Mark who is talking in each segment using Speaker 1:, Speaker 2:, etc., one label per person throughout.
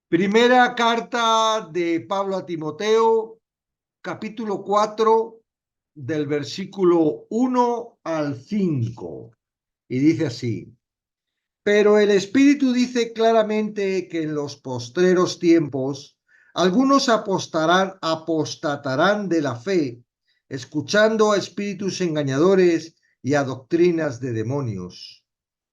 Speaker 1: Primera carta de Pablo a Timoteo, capítulo 4, del versículo 1 al 5. Y dice así: Pero el Espíritu dice claramente que en los postreros tiempos algunos apostatarán de la fe, escuchando a espíritus engañadores y a doctrinas de demonios,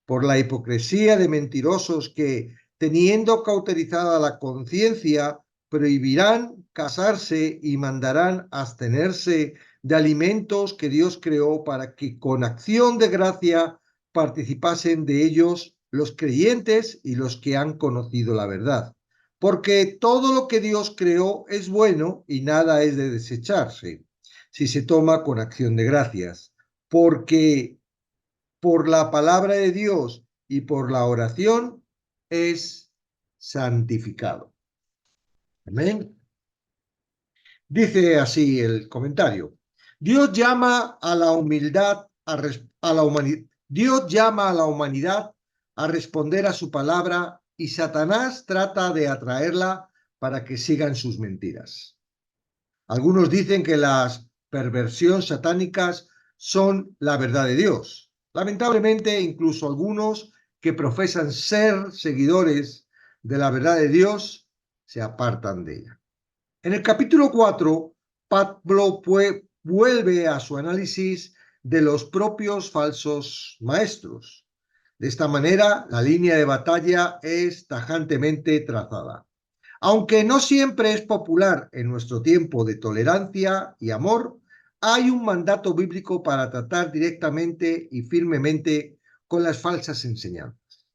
Speaker 1: por la hipocresía de mentirosos que, teniendo cauterizada la conciencia, prohibirán casarse y mandarán abstenerse de alimentos que Dios creó para que con acción de gracia participasen de ellos los creyentes y los que han conocido la verdad. Porque todo lo que Dios creó es bueno y nada es de desecharse si se toma con acción de gracias. Porque por la palabra de Dios y por la oración es santificado. Amén. Dice así el comentario: Dios llama a la humildad, a la humanidad. Dios llama a la humanidad a responder a su palabra y Satanás trata de atraerla para que sigan sus mentiras. Algunos dicen que las perversiones satánicas son la verdad de Dios. Lamentablemente, incluso algunos que profesan ser seguidores de la verdad de Dios se apartan de ella. En el capítulo 4, Pablo vuelve a su análisis de los propios falsos maestros. De esta manera, la línea de batalla es tajantemente trazada. Aunque no siempre es popular en nuestro tiempo de tolerancia y amor, hay un mandato bíblico para tratar directamente y firmemente con las falsas enseñanzas.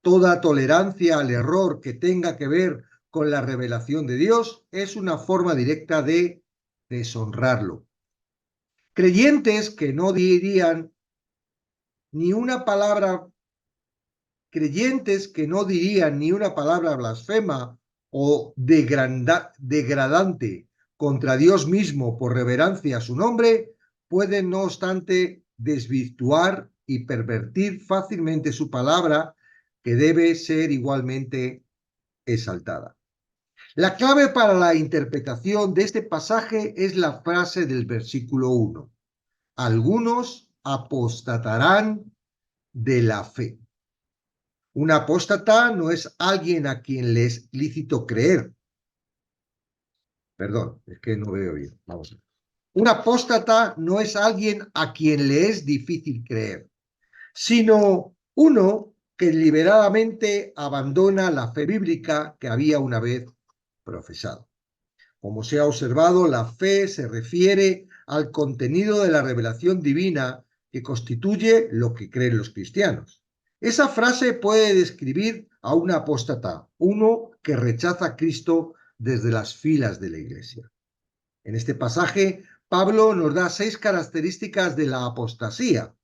Speaker 1: Toda tolerancia al error que tenga que ver con la revelación de Dios es una forma directa de deshonrarlo. Creyentes que no dirían ni una palabra, creyentes que no dirían ni una palabra blasfema o degradante contra Dios mismo por reverencia a su nombre, pueden no obstante desvirtuar y pervertir fácilmente su palabra, que debe ser igualmente exaltada. La clave para la interpretación de este pasaje es la frase del versículo 1. Algunos apostatarán de la fe. Un apóstata no es alguien a quien le es lícito creer. Perdón, es que no veo bien. Vamos a ver. Un apóstata no es alguien a quien le es difícil creer, sino uno que deliberadamente abandona la fe bíblica que había una vez profesado. Como se ha observado, la fe se refiere al contenido de la revelación divina que constituye lo que creen los cristianos. Esa frase puede describir a un apóstata, uno que rechaza a Cristo desde las filas de la iglesia. En este pasaje, Pablo nos da 6 características de la apostasía: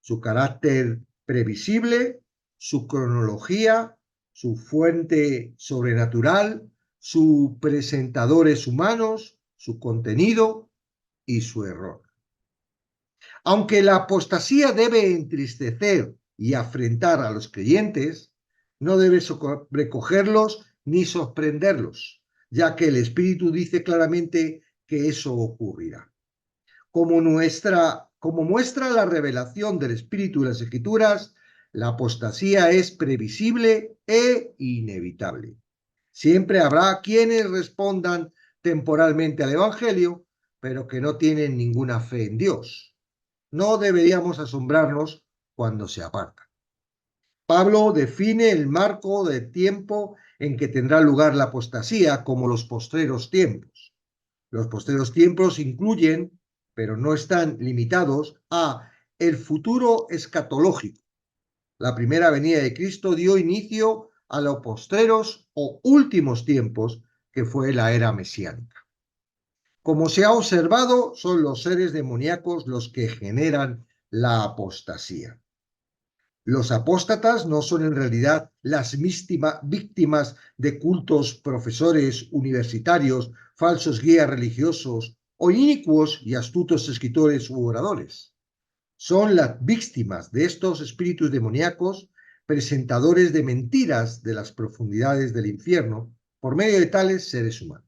Speaker 1: su carácter previsible, su cronología, su fuente sobrenatural, sus presentadores humanos, su contenido y su error. Aunque la apostasía debe entristecer y afrentar a los creyentes, no debe sobrecogerlos ni sorprenderlos, ya que el Espíritu dice claramente que eso ocurrirá. Como muestra la revelación del Espíritu y las Escrituras, la apostasía es previsible e inevitable. Siempre habrá quienes respondan temporalmente al Evangelio, pero que no tienen ninguna fe en Dios. No deberíamos asombrarnos cuando se apartan. Pablo define el marco de tiempo en que tendrá lugar la apostasía como los postreros tiempos. Los postreros tiempos incluyen, pero no están limitados a, el futuro escatológico. La primera venida de Cristo dio inicio a los postreros o últimos tiempos, que fue la era mesiánica. Como se ha observado, son los seres demoníacos los que generan la apostasía. Los apóstatas no son en realidad las víctimas de cultos profesores universitarios, falsos guías religiosos o inicuos y astutos escritores u oradores. Son las víctimas de estos espíritus demoníacos presentadores de mentiras de las profundidades del infierno por medio de tales seres humanos.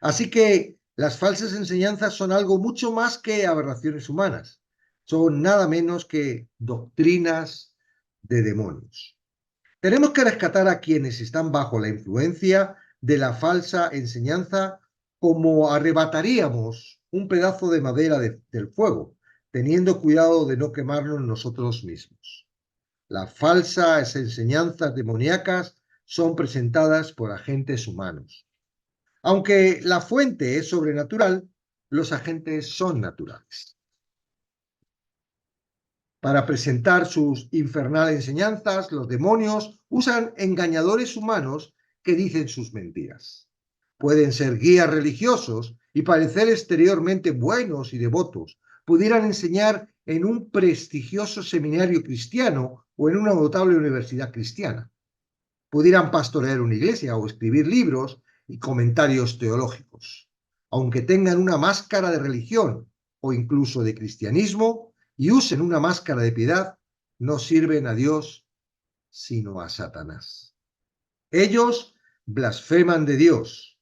Speaker 1: Así que las falsas enseñanzas son algo mucho más que aberraciones humanas. Son nada menos que doctrinas de demonios. Tenemos que rescatar a quienes están bajo la influencia de la falsa enseñanza como arrebataríamos un pedazo de madera del fuego, teniendo cuidado de no quemarnos nosotros mismos. Las falsas enseñanzas demoníacas son presentadas por agentes humanos. Aunque la fuente es sobrenatural, los agentes son naturales. Para presentar sus infernales enseñanzas, los demonios usan engañadores humanos que dicen sus mentiras. Pueden ser guías religiosos y parecer exteriormente buenos y devotos. Pudieran enseñar en un prestigioso seminario cristiano o en una notable universidad cristiana. Pudieran pastorear una iglesia o escribir libros y comentarios teológicos. Aunque tengan una máscara de religión o incluso de cristianismo y usen una máscara de piedad, no sirven a Dios sino a Satanás. Ellos blasfeman de Dios.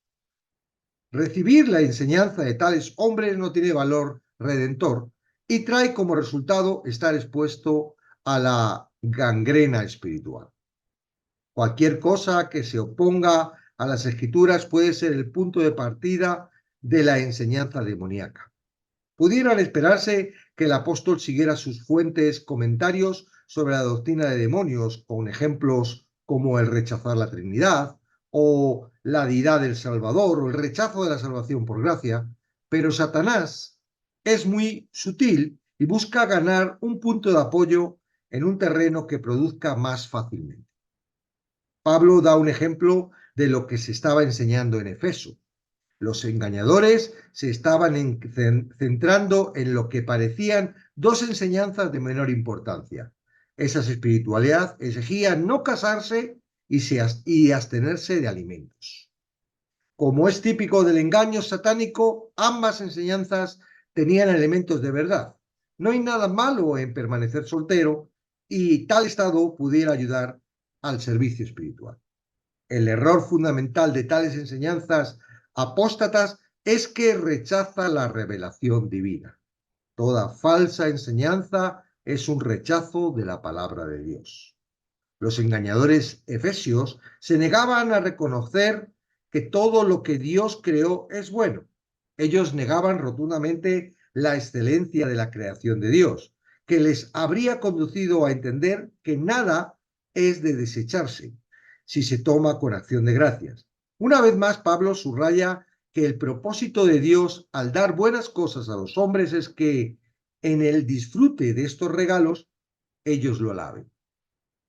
Speaker 1: Recibir la enseñanza de tales hombres no tiene valor redentor y trae como resultado estar expuesto a la gangrena espiritual. Cualquier cosa que se oponga a las escrituras puede ser el punto de partida de la enseñanza demoníaca. Pudieran esperarse que el apóstol siguiera sus fuentes comentarios sobre la doctrina de demonios, con ejemplos como el rechazar la Trinidad, o la deidad del Salvador, o el rechazo de la salvación por gracia, pero Satanás es muy sutil y busca ganar un punto de apoyo en un terreno que produzca más fácilmente. Pablo da un ejemplo de lo que se estaba enseñando en Efeso. Los engañadores se estaban centrando en lo que parecían dos enseñanzas de menor importancia. Esa espiritualidad exigía no casarse y abstenerse de alimentos. Como es típico del engaño satánico, ambas enseñanzas tenían elementos de verdad. No hay nada malo en permanecer soltero y tal estado pudiera ayudar al servicio espiritual. El error fundamental de tales enseñanzas apóstatas es que rechaza la revelación divina. Toda falsa enseñanza es un rechazo de la palabra de Dios. Los engañadores efesios se negaban a reconocer que todo lo que Dios creó es bueno. Ellos negaban rotundamente la excelencia de la creación de Dios, que les habría conducido a entender que nada es de desecharse si se toma con acción de gracias. Una vez más, Pablo subraya que el propósito de Dios al dar buenas cosas a los hombres es que en el disfrute de estos regalos ellos lo alaben.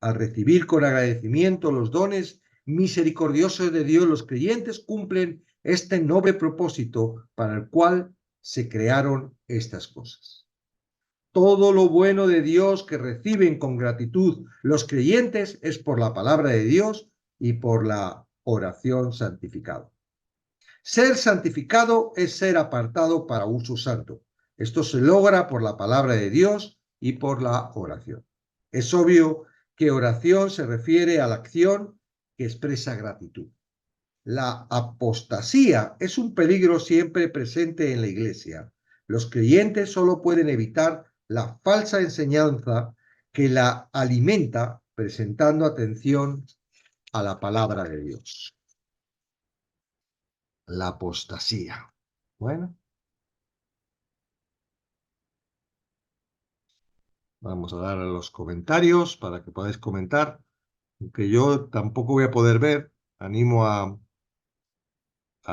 Speaker 1: Al recibir con agradecimiento los dones misericordiosos de Dios, los creyentes cumplen este noble propósito para el cual se crearon estas cosas. Todo lo bueno de Dios que reciben con gratitud los creyentes es por la palabra de Dios y por la oración santificada. Ser santificado es ser apartado para uso santo. Esto se logra por la palabra de Dios y por la oración. Es obvio que oración se refiere a la acción que expresa gratitud. La apostasía es un peligro siempre presente en la Iglesia. Los creyentes solo pueden evitar la falsa enseñanza que la alimenta presentando atención a la palabra de Dios. La apostasía. Bueno, vamos a dar a los comentarios para que podáis comentar, aunque yo tampoco voy a poder ver. Animo a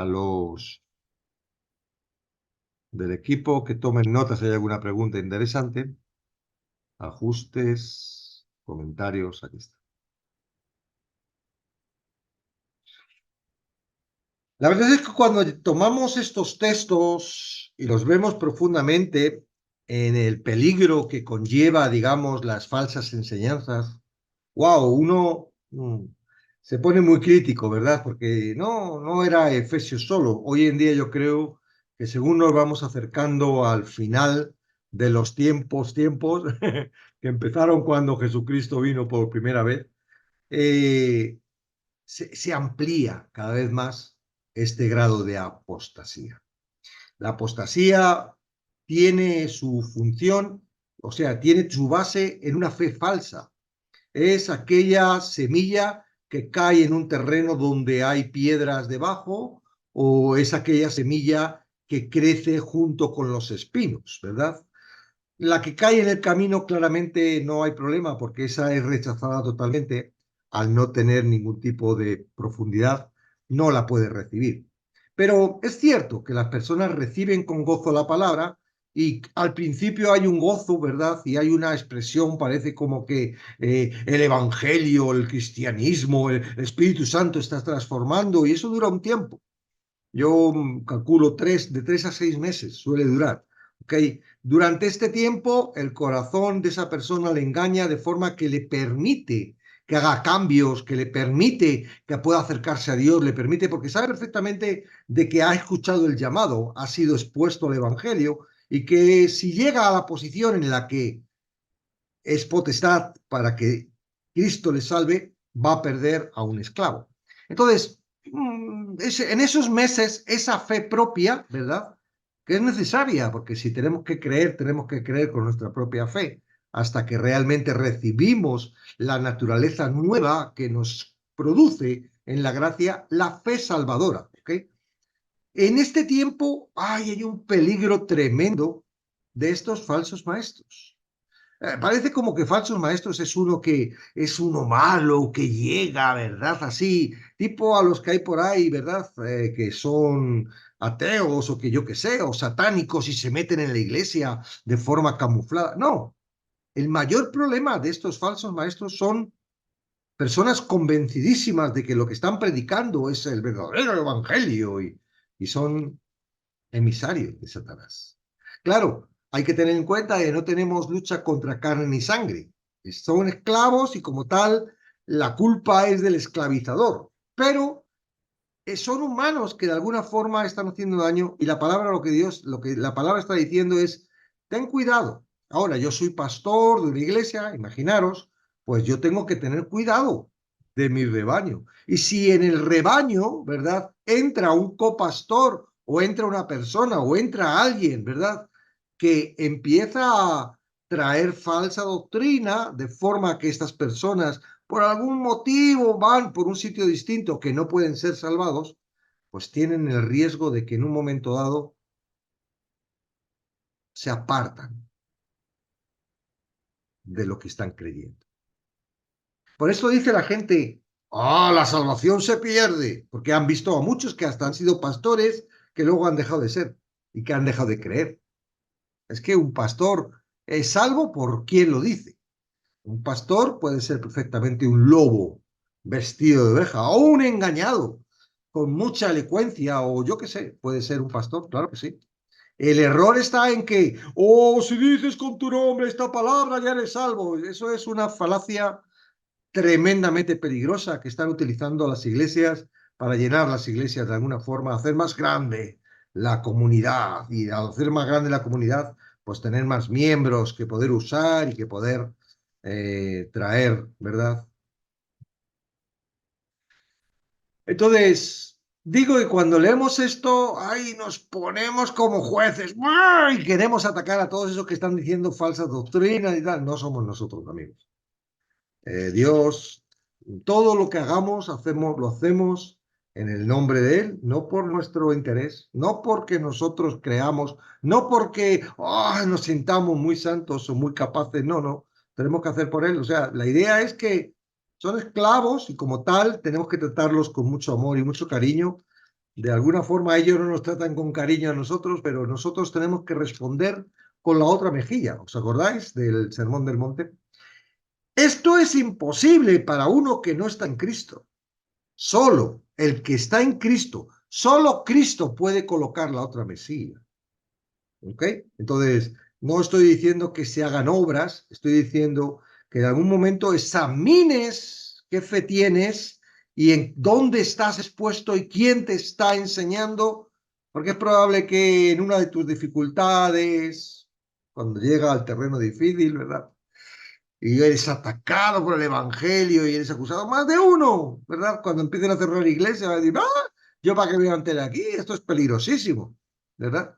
Speaker 1: los del equipo que tomen notas si hay alguna pregunta interesante. Ajustes, comentarios, aquí está. La verdad es que cuando tomamos estos textos y los vemos profundamente en el peligro que conlleva, digamos, las falsas enseñanzas, wow, uno se pone muy crítico, ¿verdad? Porque no era Efesios solo. Hoy en día yo creo que según nos vamos acercando al final de los tiempos, que empezaron cuando Jesucristo vino por primera vez, se amplía cada vez más este grado de apostasía. La apostasía tiene su función, o sea, tiene su base en una fe falsa. Es aquella semilla que cae en un terreno donde hay piedras debajo, o es aquella semilla que crece junto con los espinos, ¿verdad? La que cae en el camino claramente no hay problema porque esa es rechazada totalmente al no tener ningún tipo de profundidad, no la puede recibir. Pero es cierto que las personas reciben con gozo la palabra y al principio hay un gozo, ¿verdad? Y hay una expresión, parece como que el evangelio, el cristianismo, el Espíritu Santo está transformando y eso dura un tiempo. Yo calculo de 3 a 6 meses suele durar. ¿Okay? Durante este tiempo, el corazón de esa persona le engaña de forma que le permite que haga cambios, que le permite que pueda acercarse a Dios, le permite, porque sabe perfectamente de que ha escuchado el llamado, ha sido expuesto al Evangelio y que si llega a la posición en la que es potestad para que Cristo le salve, va a perder a un esclavo. Entonces, en esos meses, esa fe propia, ¿verdad? Que es necesaria, porque si tenemos que creer con nuestra propia fe, hasta que realmente recibimos la naturaleza nueva que nos produce en la gracia la fe salvadora. ¿Okay? En este tiempo hay un peligro tremendo de estos falsos maestros. Parece como que falsos maestros es uno que es uno malo, que llega, ¿verdad? Así, tipo a los que hay por ahí, ¿verdad? Que son ateos o que yo qué sé, o satánicos y se meten en la iglesia de forma camuflada. No, el mayor problema de estos falsos maestros son personas convencidísimas de que lo que están predicando es el verdadero evangelio y son emisarios de Satanás. Claro, hay que tener en cuenta que no tenemos lucha contra carne ni sangre. Son esclavos y como tal, la culpa es del esclavizador. Pero son humanos que de alguna forma están haciendo daño y la palabra, lo que la palabra está diciendo es, ten cuidado. Ahora, yo soy pastor de una iglesia, imaginaros, pues yo tengo que tener cuidado de mi rebaño. Y si en el rebaño, ¿verdad? Entra un copastor o entra una persona o entra alguien, ¿verdad? Que empieza a traer falsa doctrina de forma que estas personas por algún motivo van por un sitio distinto que no pueden ser salvados, pues tienen el riesgo de que en un momento dado se apartan de lo que están creyendo. Por eso dice la gente, la salvación se pierde, porque han visto a muchos que hasta han sido pastores que luego han dejado de ser y que han dejado de creer. Es que un pastor es salvo por quien lo dice. Un pastor puede ser perfectamente un lobo vestido de oveja o un engañado con mucha elocuencia o yo qué sé, puede ser un pastor, claro que sí. El error está en que, si dices con tu nombre esta palabra ya eres salvo. Eso es una falacia tremendamente peligrosa que están utilizando las iglesias para llenar las iglesias de alguna forma, hacer más grande la comunidad y al hacer más grande la comunidad, pues tener más miembros que poder usar y que poder traer, ¿verdad? Entonces, digo que cuando leemos esto, ahí nos ponemos como jueces y queremos atacar a todos esos que están diciendo falsas doctrinas y tal. No somos nosotros, amigos. Dios, todo lo que hagamos, lo hacemos en el nombre de Él, no por nuestro interés, no porque nosotros creamos, no porque nos sintamos muy santos o muy capaces, no, no, tenemos que hacer por Él. O sea, la idea es que son esclavos y como tal tenemos que tratarlos con mucho amor y mucho cariño. De alguna forma ellos no nos tratan con cariño a nosotros, pero nosotros tenemos que responder con la otra mejilla. ¿Os acordáis del Sermón del Monte? Esto es imposible para uno que no está en Cristo. Solo el que está en Cristo, solo Cristo puede colocar la otra mesilla. ¿Ok? Entonces, no estoy diciendo que se hagan obras, estoy diciendo que en algún momento examines qué fe tienes y en dónde estás expuesto y quién te está enseñando, porque es probable que en una de tus dificultades, Cuando llega al terreno difícil, ¿verdad? Y eres atacado por el evangelio y eres acusado, más de uno, ¿verdad? Cuando empiecen a cerrar la iglesia, va a decir, ¡ah! ¿Yo para qué me voy a meter aquí? Esto es peligrosísimo, ¿verdad?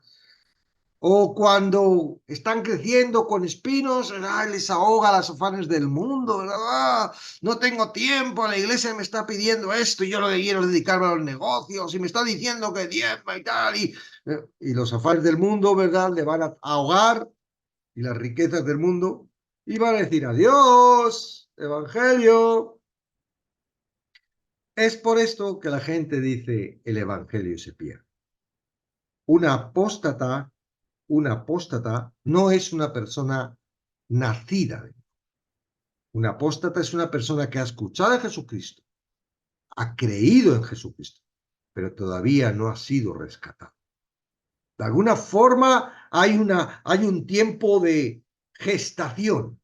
Speaker 1: O cuando están creciendo con espinos, ¡ah! Les ahoga las afanes del mundo, ¿verdad? ¡Ah! No tengo tiempo, la iglesia me está pidiendo esto y yo lo que quiero es dedicarme a los negocios y me está diciendo que diezma y tal. Y los afanes del mundo, ¿verdad? Le van a ahogar y las riquezas del mundo y van a decir adiós, evangelio. Es por esto que la gente dice el evangelio se pierde. Un apóstata, un apóstata no es una persona nacida. Un apóstata es una persona que ha escuchado a Jesucristo, ha creído en Jesucristo, pero todavía no ha sido rescatado. De alguna forma hay un tiempo de gestación.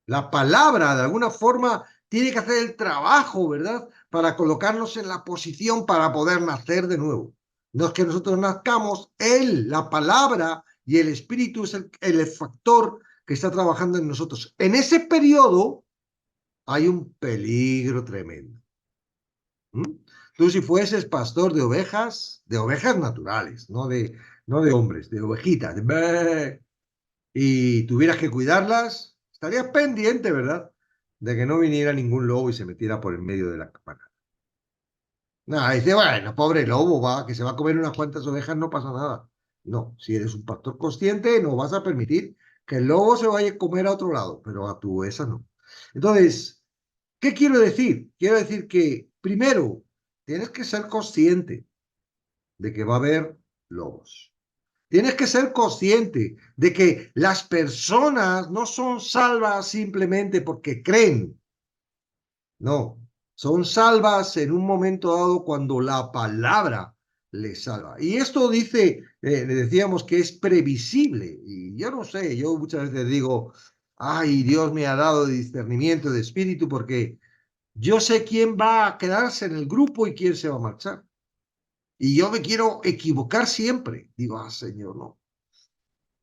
Speaker 1: La palabra, de alguna forma, tiene que hacer el trabajo, ¿verdad? Para colocarnos en la posición para poder nacer de nuevo. No es que nosotros nazcamos, Él, la palabra y el Espíritu es el factor que está trabajando en nosotros. En ese periodo hay un peligro tremendo. ¿Mm? Tú si fueses pastor de ovejas naturales, no de hombres, de ovejitas, y tuvieras que cuidarlas, estarías pendiente, ¿verdad? De que no viniera ningún lobo y se metiera por el medio de la campana. Nada, dice, bueno, pobre lobo, va, que se va a comer unas cuantas ovejas, no pasa nada. No, si eres un pastor consciente, no vas a permitir que el lobo se vaya a comer a otro lado, pero a tu esa no. Entonces, ¿qué quiero decir? Quiero decir que, primero, tienes que ser consciente de que va a haber lobos. Tienes que ser consciente de que las personas no son salvas simplemente porque creen. No, son salvas en un momento dado cuando la palabra les salva. Y esto dice, decíamos que es previsible. Y yo no sé, yo muchas veces digo, ay, Dios me ha dado discernimiento de espíritu porque yo sé quién va a quedarse en el grupo y quién se va a marchar. Y yo me quiero equivocar siempre. Digo, ah, Señor, no,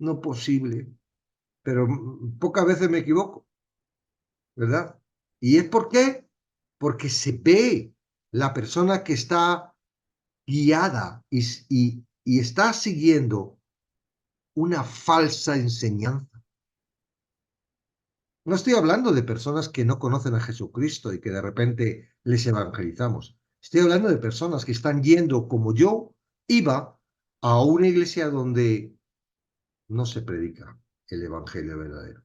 Speaker 1: no posible. Pero pocas veces me equivoco, ¿verdad? ¿Y es por qué? Porque se ve la persona que está guiada y está siguiendo una falsa enseñanza. No estoy hablando de personas que no conocen a Jesucristo y que de repente les evangelizamos. Estoy hablando de personas que están yendo como yo iba a una iglesia donde no se predica el evangelio verdadero.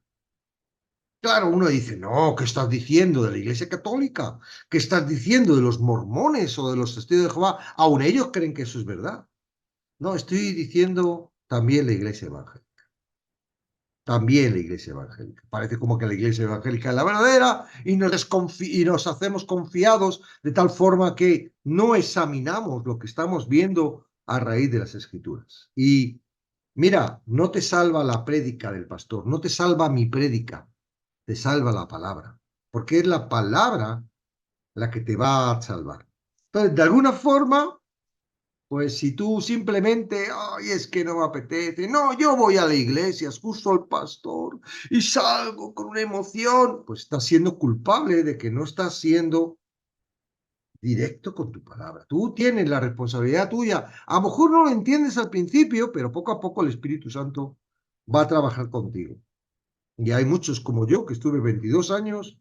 Speaker 1: Claro, uno dice, no, ¿qué estás diciendo de la Iglesia Católica? ¿Qué estás diciendo de los mormones o de los testigos de Jehová? Aún ellos creen que eso es verdad. No, estoy diciendo también la Iglesia Evangélica. También la Iglesia Evangélica. Parece como que la Iglesia Evangélica es la verdadera y nos hacemos confiados de tal forma que no examinamos lo que estamos viendo a raíz de las Escrituras. Y mira, no te salva la prédica del pastor, no te salva mi prédica, te salva la palabra, porque es la palabra la que te va a salvar. Entonces, de alguna forma, pues si tú simplemente, ay, es que no me apetece, no, yo voy a la iglesia, escucho al pastor y salgo con una emoción, pues estás siendo culpable de que no estás siendo directo con tu palabra. Tú tienes la responsabilidad tuya. A lo mejor no lo entiendes al principio, pero poco a poco el Espíritu Santo va a trabajar contigo. Y hay muchos como yo, que estuve 22 años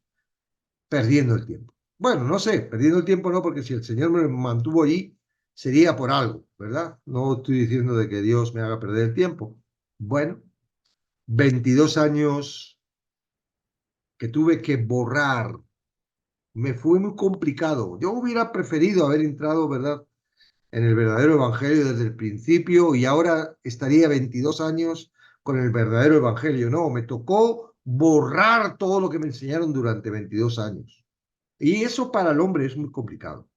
Speaker 1: perdiendo el tiempo. Bueno, no sé, perdiendo el tiempo no, porque si el Señor me mantuvo allí, sería por algo, ¿verdad? No estoy diciendo de que Dios me haga perder el tiempo. Bueno, 22 años que tuve que borrar, me fue muy complicado. Yo hubiera preferido haber entrado, ¿verdad?, en el verdadero evangelio desde el principio y ahora estaría 22 años con el verdadero evangelio. No, me tocó borrar todo lo que me enseñaron durante 22 años. Y eso para el hombre es muy complicado.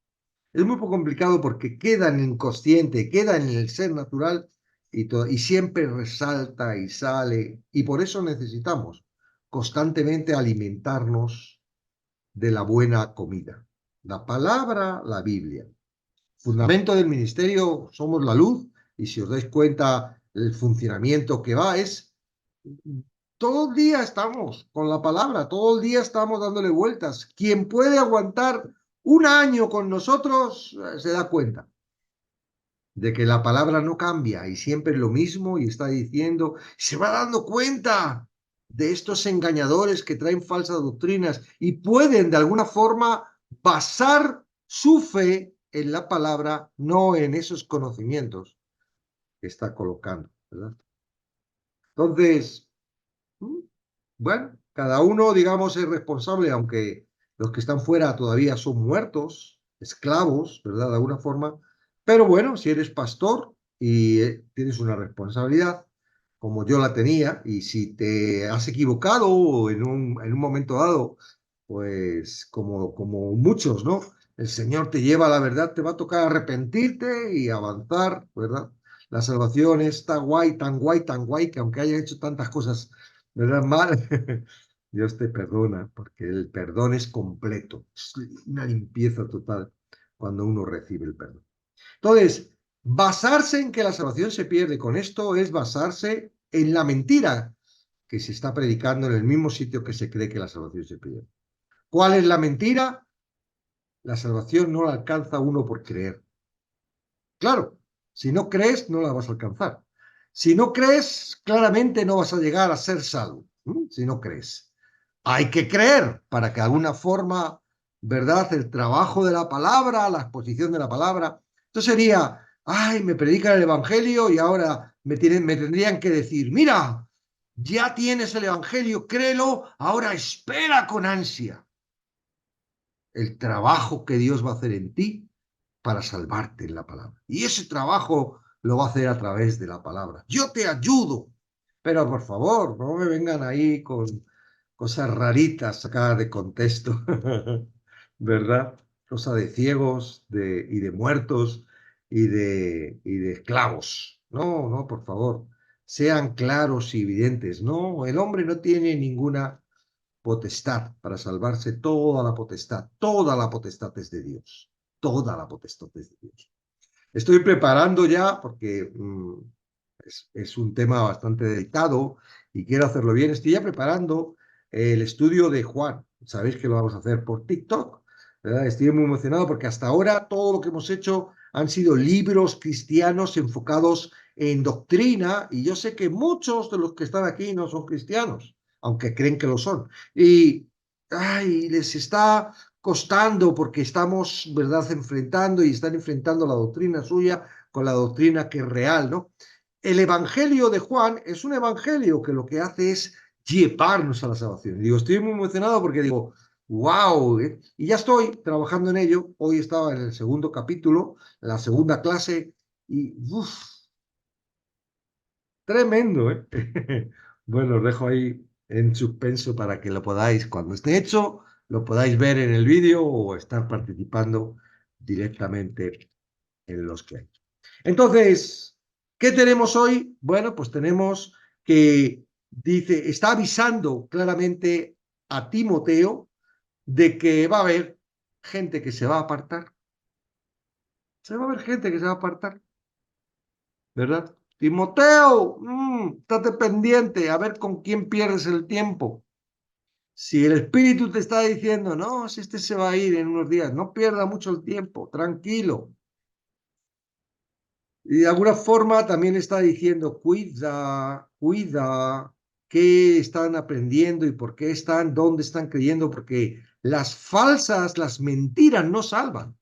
Speaker 1: Es muy complicado porque queda en el inconsciente, queda en el ser natural y siempre resalta y sale. Y por eso necesitamos constantemente alimentarnos de la buena comida. La palabra, la Biblia. Fundamento del ministerio, somos la luz. Y si os dais cuenta, el funcionamiento que va es Todo el día estamos con la palabra, todo el día estamos dándole vueltas. Quien puede aguantar un año con nosotros se da cuenta de que la palabra no cambia y siempre es lo mismo y está diciendo, se va dando cuenta de estos engañadores que traen falsas doctrinas y pueden de alguna forma basar su fe en la palabra, no en esos conocimientos que está colocando, ¿verdad? Entonces, bueno, cada uno, digamos, es responsable, aunque los que están fuera todavía son muertos, esclavos, ¿verdad? De alguna forma. Pero bueno, si eres pastor y tienes una responsabilidad, como yo la tenía, y si te has equivocado en un momento dado, pues como muchos, ¿no? El Señor te lleva a la verdad, te va a tocar arrepentirte y avanzar, ¿verdad? La salvación es tan guay, tan guay, que aunque haya hecho tantas cosas, ¿verdad? Mal, Dios te perdona, porque el perdón es completo, es una limpieza total cuando uno recibe el perdón. Entonces, basarse en que la salvación se pierde con esto es basarse en la mentira que se está predicando en el mismo sitio que se cree que la salvación se pierde. ¿Cuál es la mentira? La salvación no la alcanza uno por creer. Claro, si no crees, no la vas a alcanzar. Si no crees, claramente no vas a llegar a ser salvo. Si no crees. Hay que creer para que de alguna forma, ¿verdad? El trabajo de la palabra, la exposición de la palabra. Entonces sería, ay, me predican el Evangelio y ahora me tendrían que decir, mira, ya tienes el Evangelio, créelo, ahora espera con ansia el trabajo que Dios va a hacer en ti para salvarte en la palabra. Y ese trabajo lo va a hacer a través de la palabra. Yo te ayudo, pero por favor, no me vengan ahí con cosas raritas sacadas de contexto, ¿verdad? Cosa de ciegos y de muertos y de esclavos. No, no, por favor, sean claros y evidentes. No, el hombre no tiene ninguna potestad para salvarse, toda la potestad es de Dios, toda la potestad es de Dios. Estoy preparando ya, porque es un tema bastante delicado y quiero hacerlo bien, estoy ya preparando el estudio de Juan. Sabéis que lo vamos a hacer por TikTok, ¿verdad? Estoy muy emocionado porque hasta ahora todo lo que hemos hecho han sido libros cristianos enfocados en doctrina y yo sé que muchos de los que están aquí no son cristianos, aunque creen que lo son. Y ay, les está costando porque estamos, ¿verdad?, enfrentando y están enfrentando la doctrina suya con la doctrina que es real, ¿no? El evangelio de Juan es un evangelio que lo que hace es llevarnos a la salvación. Y digo, estoy muy emocionado porque digo, wow, ¿eh? Y ya estoy trabajando en ello. Hoy estaba en el segundo capítulo, en la segunda clase, y tremendo, ¿eh? Bueno, os dejo ahí en suspenso para que lo podáis, cuando esté hecho, lo podáis ver en el vídeo o estar participando directamente en los que hay. Entonces, ¿qué tenemos hoy? Bueno, pues tenemos que dice, está avisando claramente a Timoteo de que va a haber gente que se va a apartar. Se va a haber gente que se va a apartar, ¿verdad? Timoteo, estate pendiente a ver con quién pierdes el tiempo. Si el espíritu te está diciendo, no, si este se va a ir en unos días, no pierda mucho el tiempo, tranquilo. Y de alguna forma también está diciendo, cuida, cuida, qué están aprendiendo y por qué están, dónde están creyendo, porque las mentiras no salvan.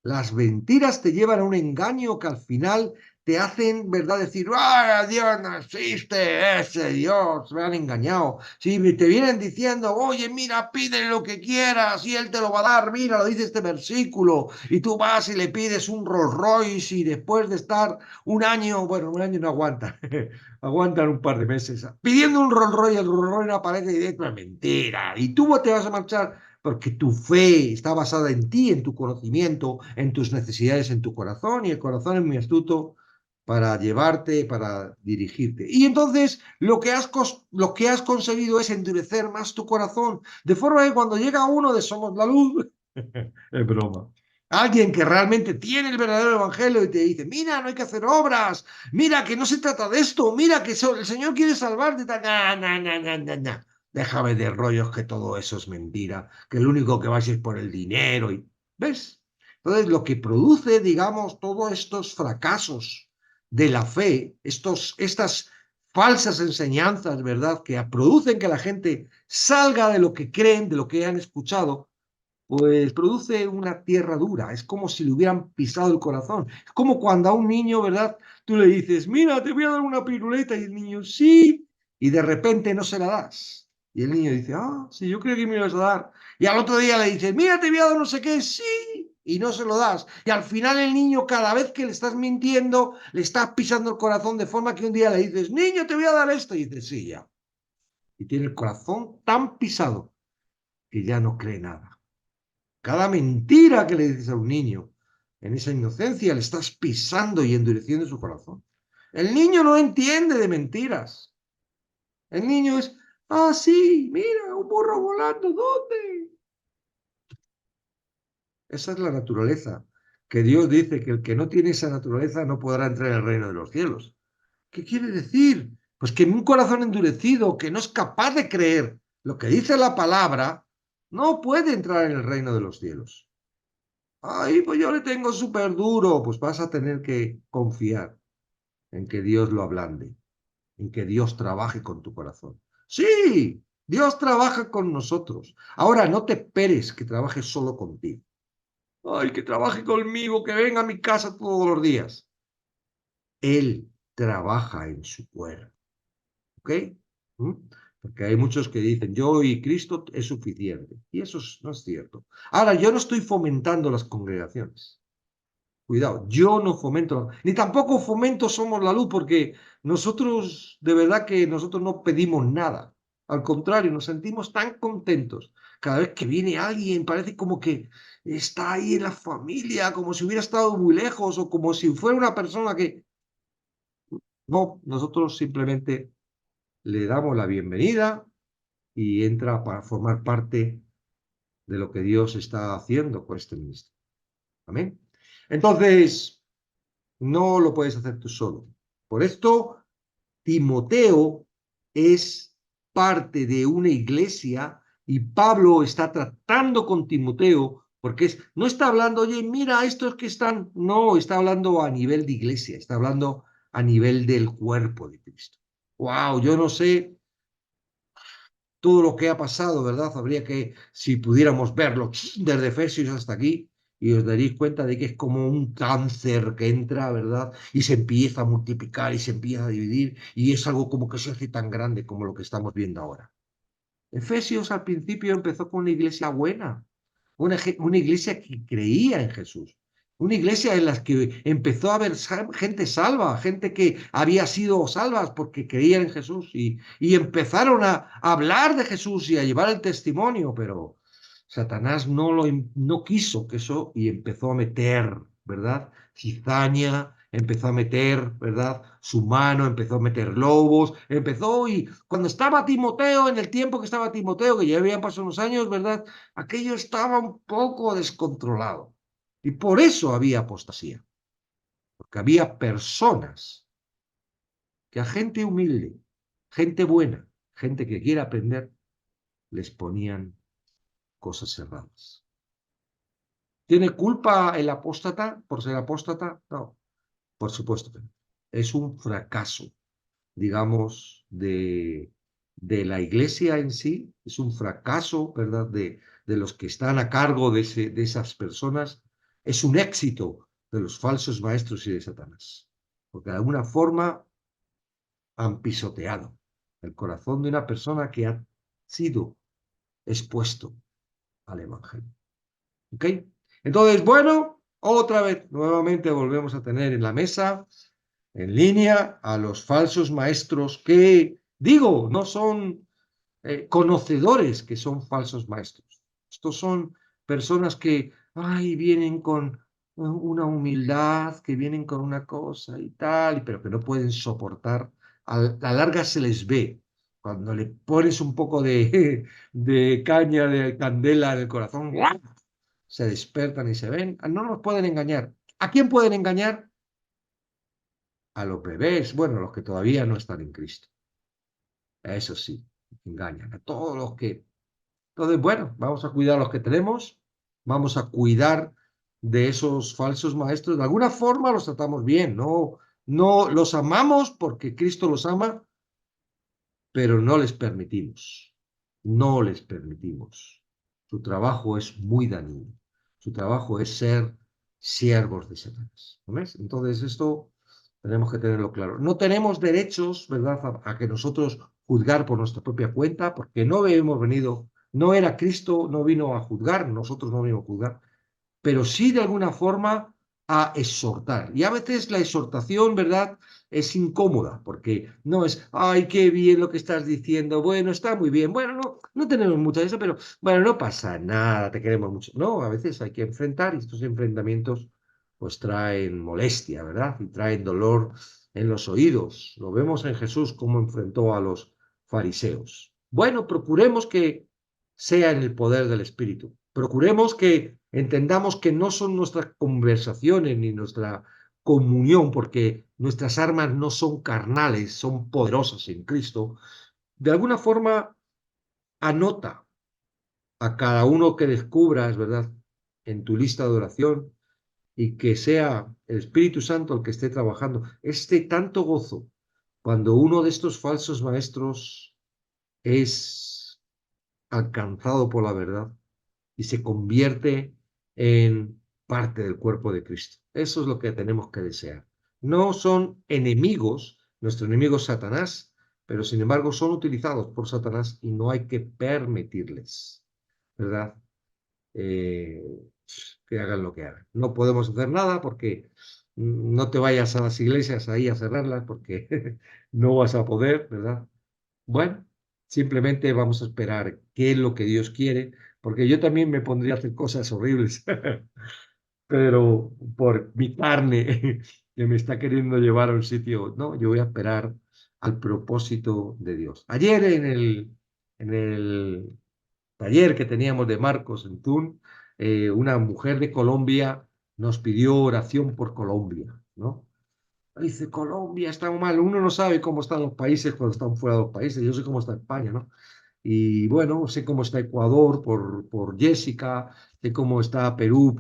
Speaker 1: Las mentiras te llevan a un engaño que al final te hacen, ¿verdad?, decir, ¡ah, Dios no existe! Ese Dios, me han engañado. Si te vienen diciendo, oye, mira, pídele lo que quieras y él te lo va a dar, mira, lo dice este versículo, y tú vas y le pides un Rolls Royce y después de estar un año, bueno, un año no aguanta, aguantan un par de meses, pidiendo un Rolls Royce, el Rolls Royce no aparece y dices, mentira, y tú te vas a marchar porque tu fe está basada en ti, en tu conocimiento, en tus necesidades, en tu corazón, y el corazón es muy astuto para llevarte, para dirigirte. Y entonces lo que has conseguido es endurecer más tu corazón, de forma que cuando llega uno de Somos la Luz, es broma. Alguien que realmente tiene el verdadero evangelio y te dice, mira, no hay que hacer obras, mira que no se trata de esto, mira que el Señor quiere salvarte. Nah, nah, nah, nah, nah, nah. Déjame de rollos que todo eso es mentira, que lo único que vais es por el dinero. ¿Ves? Entonces, lo que produce, digamos, todos estos fracasos de la fe, estas falsas enseñanzas, ¿verdad? Que producen que la gente salga de lo que creen, de lo que han escuchado, pues produce una tierra dura, es como si le hubieran pisado el corazón. Es como cuando a un niño, ¿verdad? Tú le dices, mira, te voy a dar una piruleta, y el niño, sí, y de repente no se la das. Y el niño dice, ah, sí, yo creo que me ibas a dar. Y al otro día le dices, mira, te voy a dar no sé qué, sí, y no se lo das. Y al final el niño, cada vez que le estás mintiendo, le estás pisando el corazón, de forma que un día le dices, niño, te voy a dar esto, y dice, sí, ya. Y tiene el corazón tan pisado que ya no cree nada. Cada mentira que le dices a un niño, en esa inocencia le estás pisando y endureciendo su corazón. El niño no entiende de mentiras. El niño es, ah, sí, mira, un burro volando, ¿dónde? Esa es la naturaleza, que Dios dice que el que no tiene esa naturaleza no podrá entrar en el reino de los cielos. ¿Qué quiere decir? Pues que un corazón endurecido, que no es capaz de creer lo que dice la palabra, no puede entrar en el reino de los cielos. Ay, pues yo le tengo súper duro. Pues vas a tener que confiar en que Dios lo ablande, en que Dios trabaje con tu corazón. Sí, Dios trabaja con nosotros. Ahora, no te esperes que trabaje solo contigo. Ay, que trabaje conmigo, que venga a mi casa todos los días. Él trabaja en su cuerpo. ¿Ok? ¿Mm? Porque hay muchos que dicen, yo y Cristo es suficiente. Y eso no es cierto. Ahora, yo no estoy fomentando las congregaciones. Cuidado, yo no fomento, ni tampoco fomento Somos la Luz, porque nosotros, de verdad que nosotros no pedimos nada. Al contrario, nos sentimos tan contentos. Cada vez que viene alguien, parece como que está ahí en la familia, como si hubiera estado muy lejos o como si fuera una persona que... No, nosotros simplemente le damos la bienvenida y entra para formar parte de lo que Dios está haciendo con este ministerio. Amén. Entonces, no lo puedes hacer tú solo. Por esto, Timoteo es parte de una iglesia y Pablo está tratando con Timoteo porque no está hablando, oye, mira, estos que están, no, está hablando a nivel de iglesia, está hablando a nivel del cuerpo de Cristo. Wow, yo no sé todo lo que ha pasado, ¿verdad? Habría que, si pudiéramos verlo desde Efesios hasta aquí, y os daréis cuenta de que es como un cáncer que entra, ¿verdad? Y se empieza a multiplicar y se empieza a dividir, y es algo como que se hace tan grande como lo que estamos viendo ahora. Efesios al principio empezó con una iglesia buena, una iglesia que creía en Jesús, una iglesia en la que empezó a haber gente salva, gente que había sido salvas porque creían en Jesús y empezaron a hablar de Jesús y a llevar el testimonio, pero Satanás no quiso que eso y empezó a meter, ¿verdad? Cizaña, empezó a meter, ¿verdad? Su mano, empezó a meter lobos, empezó y cuando estaba Timoteo, en el tiempo que estaba Timoteo, que ya habían pasado unos años, ¿verdad? Aquello estaba un poco descontrolado. Y por eso había apostasía, porque había personas que a gente humilde, gente buena, gente que quiere aprender, les ponían cosas erradas. ¿Tiene culpa el apóstata por ser apóstata? No, por supuesto que no. Es un fracaso, digamos, de la iglesia en sí, es un fracaso, ¿verdad?, de los que están a cargo de esas personas, es un éxito de los falsos maestros y de Satanás, porque de alguna forma han pisoteado el corazón de una persona que ha sido expuesto al Evangelio. ¿Ok? Entonces, bueno, otra vez, nuevamente volvemos a tener en la mesa, en línea, a los falsos maestros que, digo, no son conocedores que son falsos maestros. Estos son personas que, ay, vienen con una humildad, que vienen con una cosa y tal, pero que no pueden soportar. A la larga se les ve. Cuando le pones un poco de caña, de candela en el corazón, ¡guau!, se despertan y se ven. No nos pueden engañar. ¿A quién pueden engañar? A los bebés, bueno, los que todavía no están en Cristo. Eso sí, engañan a todos los que... Entonces, bueno, vamos a cuidar a los que tenemos, vamos a cuidar de esos falsos maestros. De alguna forma los tratamos bien, no los amamos porque Cristo los ama, pero no les permitimos, no les permitimos. Su trabajo es muy dañino, su trabajo es ser siervos de Satanás. ¿No ves? Entonces esto tenemos que tenerlo claro. No tenemos derechos, ¿verdad?, a que nosotros juzgar por nuestra propia cuenta, porque no hemos venido, no era Cristo, no vino a juzgar, nosotros no venimos a juzgar, pero sí de alguna forma a exhortar. Y a veces la exhortación, ¿verdad?, es incómoda, porque no es, ay, qué bien lo que estás diciendo, bueno, está muy bien, bueno, no tenemos mucho de eso, pero bueno, no pasa nada, te queremos mucho. No, a veces hay que enfrentar y estos enfrentamientos pues traen molestia, ¿verdad? Y traen dolor en los oídos. Lo vemos en Jesús cómo enfrentó a los fariseos. Bueno, procuremos que sea en el poder del Espíritu. Procuremos que entendamos que no son nuestras conversaciones ni nuestra comunión, porque nuestras armas no son carnales, son poderosas en Cristo. De alguna forma, anota a cada uno que descubras, ¿verdad?, en tu lista de oración y que sea el Espíritu Santo el que esté trabajando. Este tanto gozo cuando uno de estos falsos maestros es alcanzado por la verdad y se convierte en parte del cuerpo de Cristo. Eso es lo que tenemos que desear. No son enemigos, nuestro enemigo es Satanás, pero sin embargo son utilizados por Satanás y no hay que permitirles, ¿verdad?, eh, que hagan lo que hagan. No podemos hacer nada porque no te vayas a las iglesias ahí a cerrarlas porque no vas a poder, ¿verdad? Bueno, simplemente vamos a esperar qué es lo que Dios quiere, porque yo también me pondría a hacer cosas horribles, pero por mi carne que me está queriendo llevar a un sitio, no, yo voy a esperar al propósito de Dios. Ayer en el taller que teníamos de Marcos en Tun, una mujer de Colombia nos pidió oración por Colombia, ¿no? Dice, Colombia está mal. Uno no sabe cómo están los países cuando están fuera de los países. Yo sé cómo está España, ¿no? Y bueno, sé cómo está Ecuador por Jessica, sé cómo está Perú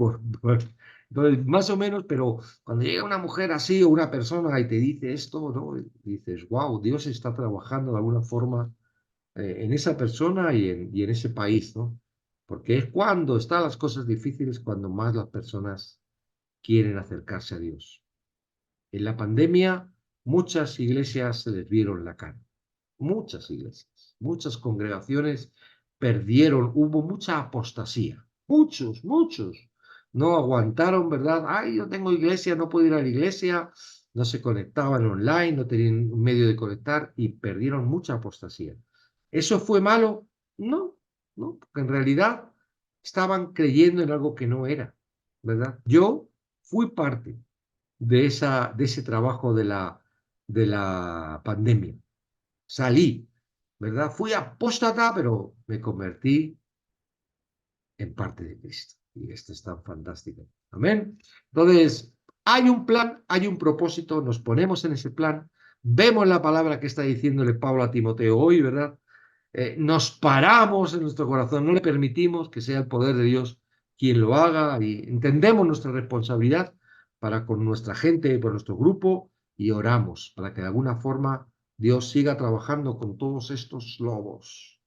Speaker 1: entonces, más o menos, pero cuando llega una mujer así o una persona y te dice esto, ¿no? Y dices, wow, Dios está trabajando de alguna forma en esa persona y en ese país, ¿no? Porque es cuando están las cosas difíciles, cuando más las personas quieren acercarse a Dios. En la pandemia, muchas iglesias se les vieron la cara. Muchas iglesias, muchas congregaciones perdieron, hubo mucha apostasía. Muchos. No aguantaron, ¿verdad? Ay, yo tengo iglesia, no puedo ir a la iglesia. No se conectaban online, no tenían un medio de conectar y perdieron mucha apostasía. ¿Eso fue malo? No, no, porque en realidad estaban creyendo en algo que no era, ¿verdad? Yo fui parte de ese trabajo de la pandemia. Salí, ¿verdad? Fui apóstata, pero me convertí en parte de Cristo. Y esto es tan fantástico. Amén. Entonces, hay un plan, hay un propósito, nos ponemos en ese plan, vemos la palabra que está diciéndole Pablo a Timoteo hoy, ¿verdad? Nos paramos en nuestro corazón, no le permitimos que sea el poder de Dios quien lo haga y entendemos nuestra responsabilidad para con nuestra gente, por nuestro grupo y oramos para que de alguna forma Dios siga trabajando con todos estos lobos,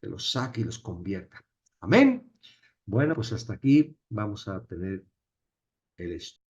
Speaker 1: que los saque y los convierta. Amén. Bueno, pues hasta aquí vamos a tener el estudio.